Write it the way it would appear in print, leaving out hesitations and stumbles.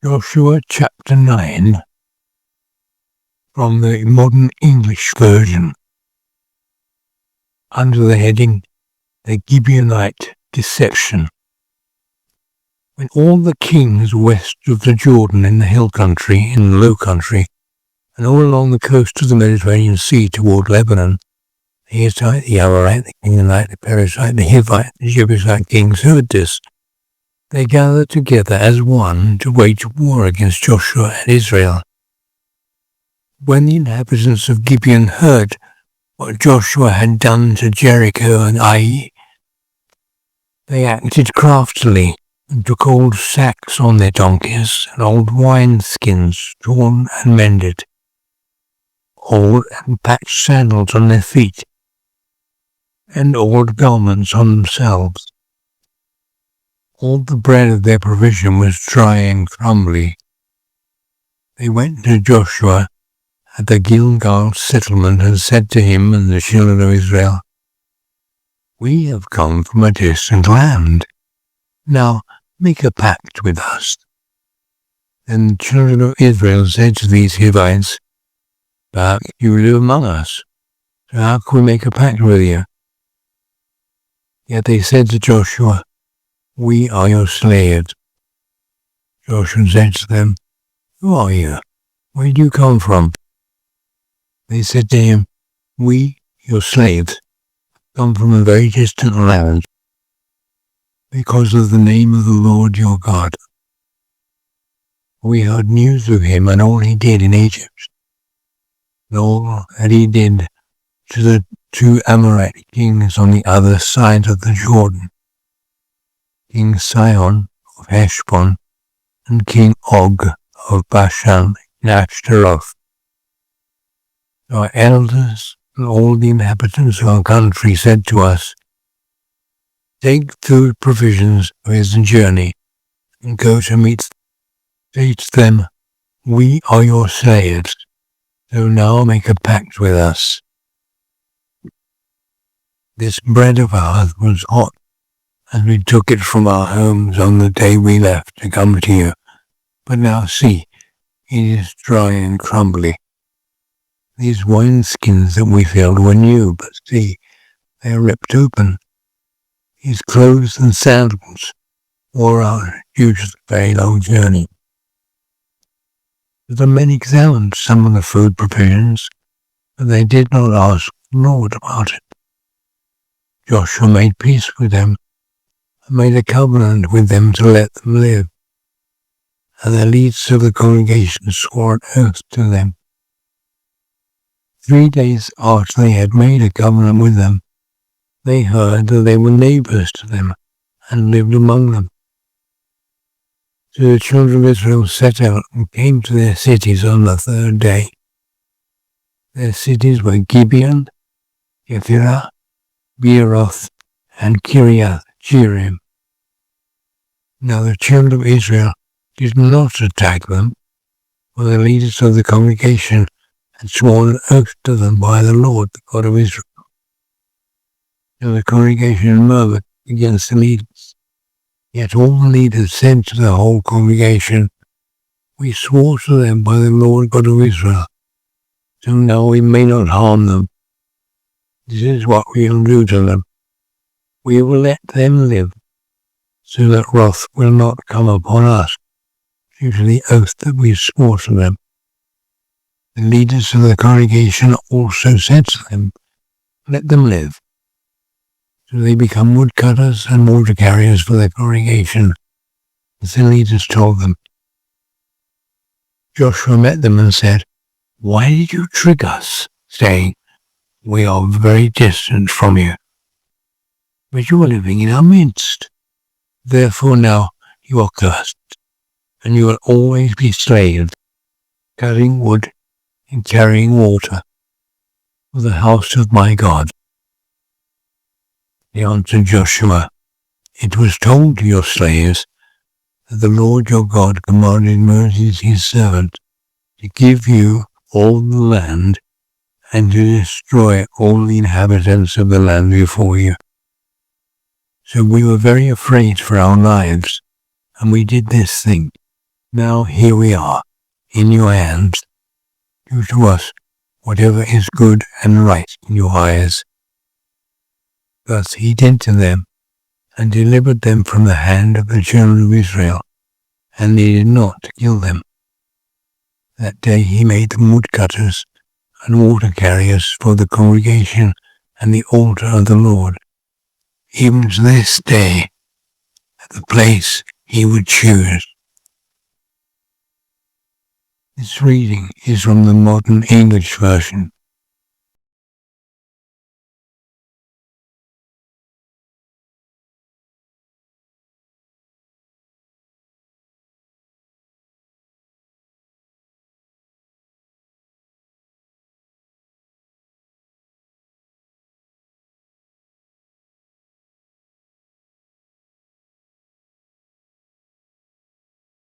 Joshua chapter 9 from the Modern English Version, under the heading The Gibeonite Deception. When all the kings west of the Jordan in the hill country, in the low country, and all along the coast of the Mediterranean Sea toward Lebanon, the Hittite, the Amorite, the Canaanite, the Perizzite, the Hivite, the Jebusite kings heard this, they gathered together as one to wage war against Joshua and Israel. When the inhabitants of Gibeon heard what Joshua had done to Jericho and Ai, they acted craftily and took old sacks on their donkeys and old wineskins torn and mended, old and patched sandals on their feet, and old garments on themselves. All the bread of their provision was dry and crumbly. They went to Joshua at the Gilgal settlement and said to him and the children of Israel, "We have come from a distant land. Now make a pact with us." Then the children of Israel said to these Hivites, "Perhaps you live among us, so how can we make a pact with you?" Yet they said to Joshua, "We are your slaves." Joshua said to them, "Who are you? Where do you come from?" They said to him, "We, your slaves, come from a very distant land, because of the name of the Lord your God. We heard news of him and all he did in Egypt, and all that he did to the two Amorite kings on the other side of the Jordan, King Sihon of Heshbon, and King Og of Bashan in Ashtaroth. Our elders and all the inhabitants of our country said to us, 'Take food provisions for his journey, and go to meet them. Say to them, we are your slaves, so now make a pact with us. This bread of ours was hot, and we took it from our homes on the day we left to come to you. But now see, it is dry and crumbly. These wineskins that we filled were new, but see, they are ripped open. These clothes and sandals wore out due to the very long journey." The men examined some of the food provisions, but they did not ask the Lord about it. Joshua made peace with them and made a covenant with them to let them live. And the leaders of the congregation swore an oath to them. 3 days after they had made a covenant with them, they heard that they were neighbors to them and lived among them. So the children of Israel set out and came to their cities on the 3rd day. Their cities were Gibeon, Kephirah, Beeroth, and Kiriath Jearim. Now the children of Israel did not attack them, for the leaders of the congregation had sworn an oath to them by the Lord, the God of Israel. So the congregation murmured against the leaders. Yet all the leaders said to the whole congregation, "We swore to them by the Lord God of Israel, so now we may not harm them. This is what we will do to them. We will let them live, so that wrath will not come upon us due to the oath that we swore to them." The leaders of the congregation also said to them, "Let them live." So they become woodcutters and water carriers for the congregation, as the leaders told them. Joshua met them and said, "Why did you trick us, saying, 'We are very distant from you'? But you are living in our midst. Therefore now you are cursed, and you will always be slaves, cutting wood and carrying water for the house of my God." They answered Joshua, "It was told to your slaves that the Lord your God commanded Moses his servant to give you all the land and to destroy all the inhabitants of the land before you. So we were very afraid for our lives, and we did this thing. Now here we are, in your hands. Do to us whatever is good and right in your eyes. Thus he did to them, and delivered them from the hand of the children of Israel, and needed not to kill them. That day he made them woodcutters and water carriers for the congregation and the altar of the Lord, even to this day, at the place he would choose. This reading is from the Modern English Version.